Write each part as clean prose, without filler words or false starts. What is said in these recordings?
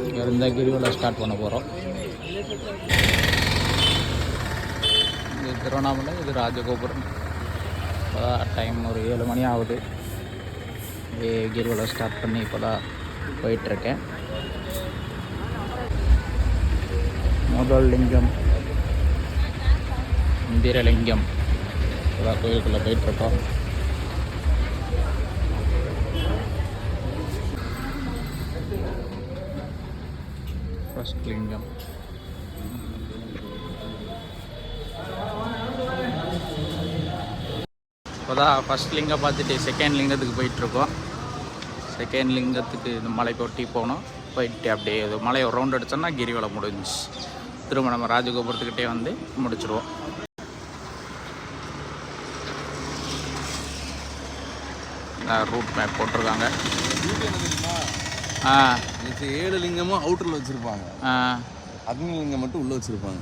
இங்கேருந்து கிரிவலம் ஸ்டார்ட் பண்ண போகிறோம். இது திருவண்ணாமலை, இது ராஜகோபுரம். டைம் ஒரு 7 மணி ஆகுது. கிரிவலம் ஸ்டார்ட் பண்ணி இப்போ தான் போயிட்டுருக்கேன். முதல் லிங்கம் இந்திரலிங்கம். இப்போதான் கோயிலுக்குள்ளே போயிட்டுருக்கோம். ஃபர்ஸ்ட் லிங்கம். இப்போதான் ஃபர்ஸ்ட் லிங்கம் பார்த்துட்டு செகண்ட் லிங்கத்துக்கு போயிட்டுருக்கோம். செகண்ட் லிங்கத்துக்கு இந்த மலைக்கு ஒட்டி போகணும். போயிட்டு அப்படியே இது மலையை ரவுண்ட் அடித்தோன்னா கிரிவலம் முடிஞ்சிச்சு. திரும்ப நம்ம ராஜகோபுரத்துக்கிட்டே வந்து முடிச்சிடுவோம். ரூட் மேப் போட்டிருக்காங்க. 7 லிங்கமும் அவுட்டரில் வச்சுருப்பாங்க. அக்னி லிங்கம் மட்டும் உள்ளே வச்சுருப்பாங்க.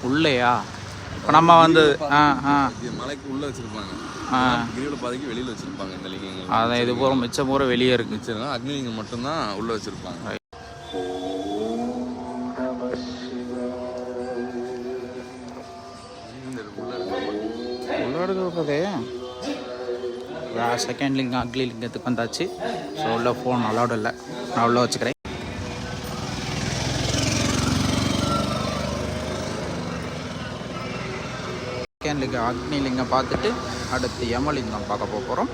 உள்ளேயா? இப்போ நம்ம வந்து மலைக்கு உள்ளே வச்சுருப்பாங்க. கிரிவல பாதைக்கு வெளியில் வச்சுருப்பாங்க இந்த லிங்கங்கள். அதான் இது பூரா மிச்சம் பூரா வெளியே இருக்குது. மிச்சம் அக்னி லிங்கம் மட்டும்தான் உள்ளே வச்சுருப்பாங்க. உள்ள எடுக்கிறதே செகண்ட் லிங்கம் அக்னி லிங்கத்துக்கு வந்தாச்சு. ஸோ உள்ள ஃபோன் அலௌடு இல்லை, நான் உள்ள வச்சுக்கிறேன். செகண்ட் லிங்கம் அக்னி லிங்கம் பார்த்துட்டு அடுத்து யமலிங்கம் பார்க்க போகிறோம்.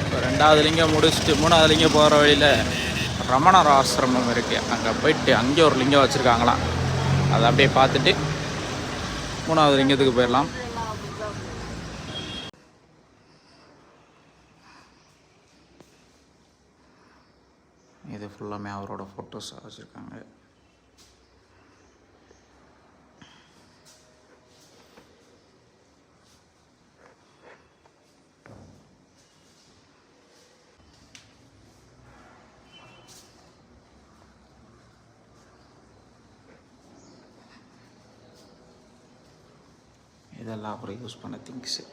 இப்போ 2வது லிங்கம் முடிச்சுட்டு 3வது லிங்கம் போகிற வழியில் ரமணர் ஆசிரமம் இருக்குது. அங்கே போயிட்டு அங்கே ஒரு லிங்கம் வச்சுருக்காங்களாம். அதை அப்படியே பார்த்துட்டு 3வது லிங்கத்துக்கு போயிடலாம். இது ஃபுல்லாமே அவரோட ஃபோட்டோஸாக வச்சுருக்காங்க. இதெல்லாம் அப்புறம் யூஸ் பண்ண திங்ஸு.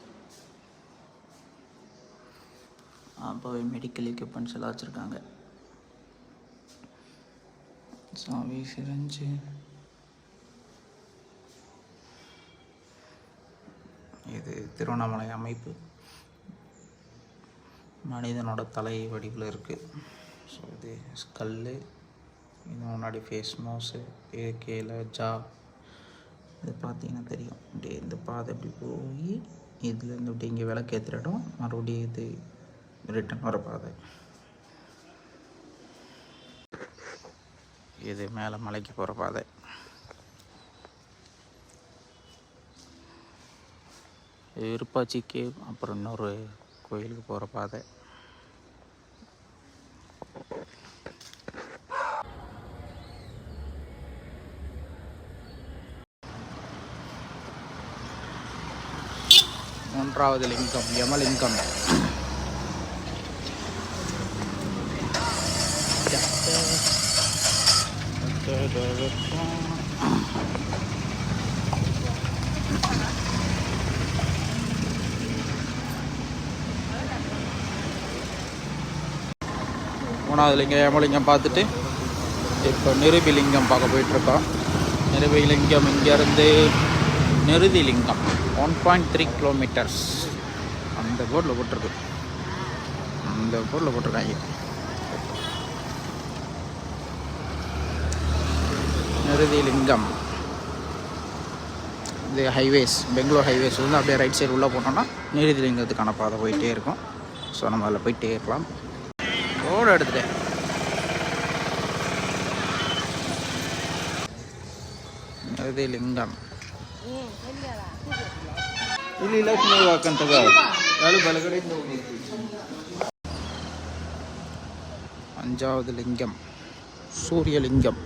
அப்போவே மெடிக்கல் எக்யூப்மெண்ட்ஸ் எல்லாம் வச்சுருக்காங்க. சாவி, சிரஞ்சு. இது திருவண்ணாமலை அமைப்பு மனிதனோட தலை வடிவில் இருக்குது. ஸோ இது ஸ்கல்லு, இது முன்னாடி ஃபேஸ், நோஸு, கீழே ஜா. இது பார்த்தீங்கன்னா தெரியும். அப்படியே இந்த பாதை இப்படி போய் இதுலேருந்து இப்படி இங்கே விளக்கேற்றுற இடம், மறுபடியும் இது ரிட்டன் வர பாதை. இது மேலே மலைக்கு போகிற பாதை. விருப்பாச்சி கேவ், அப்புறம் இன்னொரு கோயிலுக்கு போகிற பாதை. மூன்றாவது லிங்கம் யமலிங்கம். மூணாவது லிங்கம் யமலிங்கம் பார்த்துட்டு இப்போ நிருபிலிங்கம் பார்க்க போயிட்டுருக்கோம். நிருபிலிங்கம் இங்கேருந்து நிருதிலிங்கம் 1.3 கிலோமீட்டர்ஸ். அந்த போர்டில் போட்டிருக்கு, அந்த போர்டில் போட்டிருக்காங்க. நிருதிலிங்கம் இது ஹைவேஸ், பெங்களூர் ஹைவேஸ் வந்து அப்படியே ரைட் சைடு உள்ளே போனோம்னா நிருதிலிங்கத்துக்கான பாதை போயிட்டே இருக்கும். ஸோ நம்ம அதில் போயிட்டே இருக்கலாம். ரோடு எடுத்துட்டேன். நிருதிலிங்கம் ಇಲ್ಲಿ ಲಕ್ಷ್ಮಿ ಹಾಕಂತಗ ಯಾರು ಬಲಗಡೆಯಿಂದ ಹೋಗ್ಬೇಕು. 5வது லிங்கம் சூரியலிங்கம்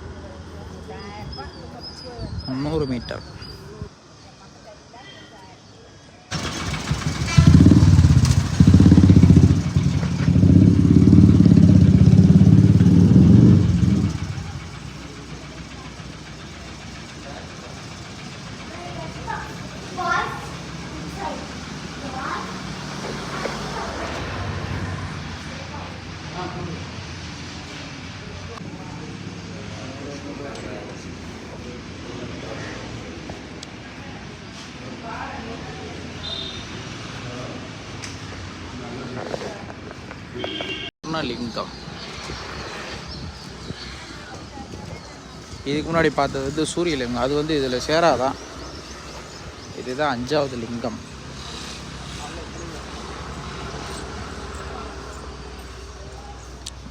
300 மீட்டர். வருணலிங்கம். இதுக்கு முன்னாடி பார்த்தது வந்து சூரியலிங்கம், அது வந்து இதில் சேராதான். இதுதான் 5வது லிங்கம்.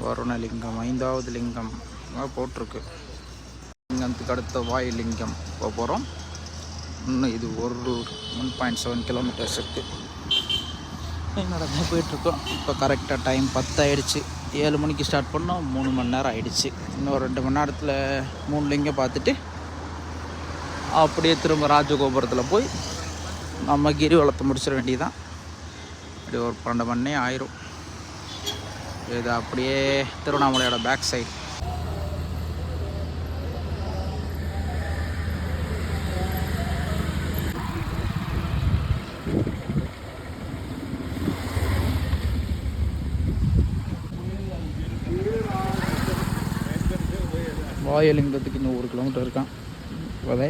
வருணலிங்கம் 5வது லிங்கம் போட்டிருக்கு. லிங்கத்துக்கு அடுத்த வாயுலிங்கம் போக போகிறோம். இன்னும் இது 1.7 கிலோமீட்டர்ஸ் இருக்குது. நடந்து போயிட்டுருக்கோம். இப்போ கரெக்டாக டைம் 10 ஆகிடுச்சு. 7 மணிக்கு ஸ்டார்ட் பண்ணோம், 3 மணி நேரம் ஆகிடுச்சு. இன்னும் 2 மணி நேரத்தில் 3 லிங்கம் பார்த்துட்டு அப்படியே திரும்ப ராஜகோபுரத்தில் போய் நம்ம கிரிவலத்தை முடிச்சிட வேண்டியதுதான். அப்படியே ஒரு 12 மணி ஆயிரும். இது அப்படியே திருவண்ணாமலையோட பேக் சைடு. வாயுலிங்கத்துக்கு இன்னும் 1 கிலோமீட்டர் இருக்கான். அதே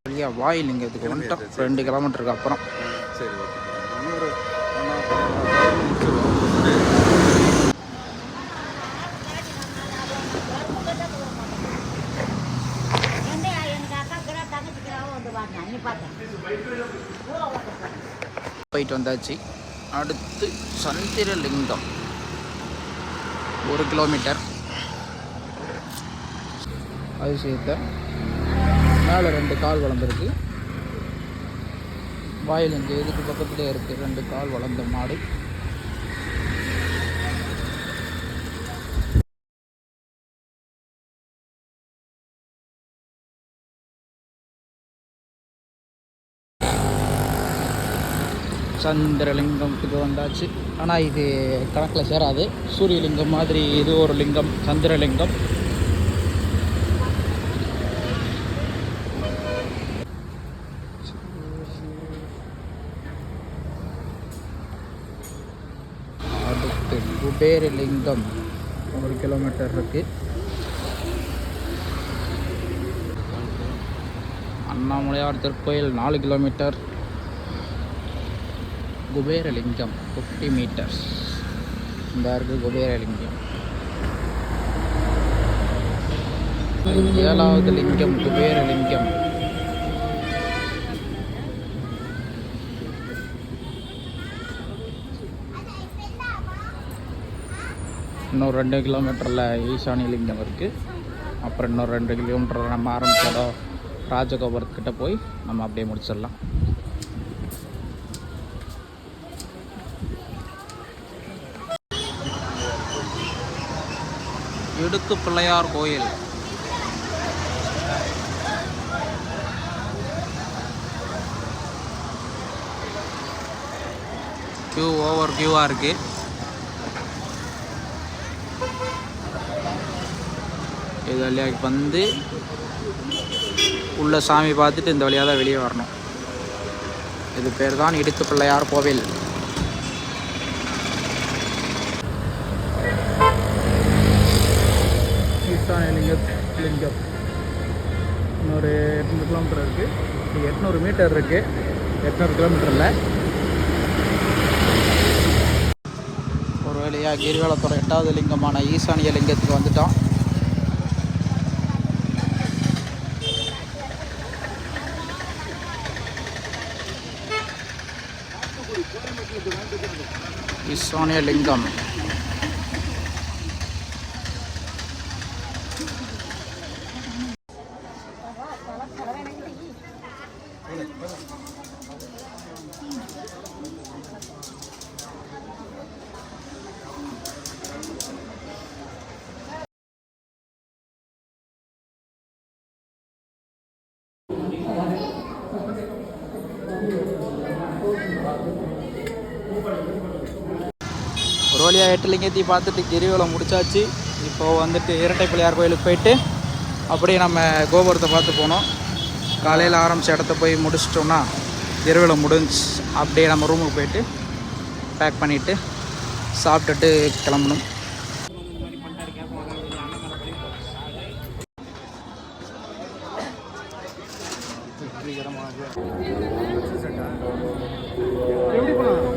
வழியாக வாயுலிங்கத்துக்கு வந்துட்டோம். 2 கிலோமீட்டருக்கு அப்புறம். சரி, போயிட்டு வந்தாச்சு. அடுத்து சந்திரலிங்கம் 1 கிலோமீட்டர். அதிசயத்தை மேலே 2 கால் வளர்ந்துருக்கு. வாயிலிங்கம் இதுக்கு பக்கத்துலேயே இருக்குது. 2 கால் வளர்ந்த மாடு. சந்திரலிங்கத்துக்கு வந்தாச்சு. ஆனால் இது கணக்கில் சேராது. சூரியலிங்கம் மாதிரி இது ஒரு லிங்கம், சந்திரலிங்கம். அடுத்து குபேரலிங்கம் 1 கிலோமீட்டர் இருக்குது. அண்ணாமலையார் திருக்கோயில் 4 கிலோமீட்டர். குபேரலிங்கம் 50 மீட்டர்ஸ். இந்த இருக்குது குபேரலிங்கம். 7வது லிங்கம் குபேரலிங்கம். இன்னும் 2 கிலோமீட்டரில் ஈசானி லிங்கம் இருக்குது. அப்புறம் இன்னும் 2 கிலோமீட்டர் நம்ம ஆரம்பித்தோம். ராஜகோபுரத்துக்கிட்ட போய் நம்ம அப்படியே முடிச்சிடலாம். இடுக்கு பிள்ளையார் கோயில். கியூ ஓவர் கியூவாக இருக்குது. இது வழியாக வந்து உள்ள சாமி பார்த்துட்டு இந்த வழியாக தான் வெளியே வரணும். இது பேர் தான் இடுக்கு பிள்ளையார் கோவில். லிங்கம் இன்னொரு 800 கிலோமீட்டர் இருக்குது. 800 மீட்டர் இருக்குது. 800 கிலோமீட்டரில் ஒரு வேளையாக கிரிவலத்தோட 8வது லிங்கமான ஈசானிய லிங்கத்துக்கு வந்துட்டோம். ஈசானிய லிங்கம் ஒரு வழியாக 8 லிங்கத்தையும் பார்த்துட்டு கிரிவலம் முடிச்சாச்சு. இப்போது வந்துட்டு இரட்டை பிள்ளையார் கோயிலுக்கு போயிட்டு அப்படியே நம்ம கோபுரத்தை பார்த்து போனோம். காலையில் ஆரம்பித்த இடத்த போய் முடிச்சிட்டோம்னா கிரிவலம் முடிஞ்சு அப்படியே நம்ம ரூமுக்கு போயிட்டு பேக் பண்ணிவிட்டு சாப்பிட்டுட்டு கிளம்பணும். எப்படி பண்ணலாம்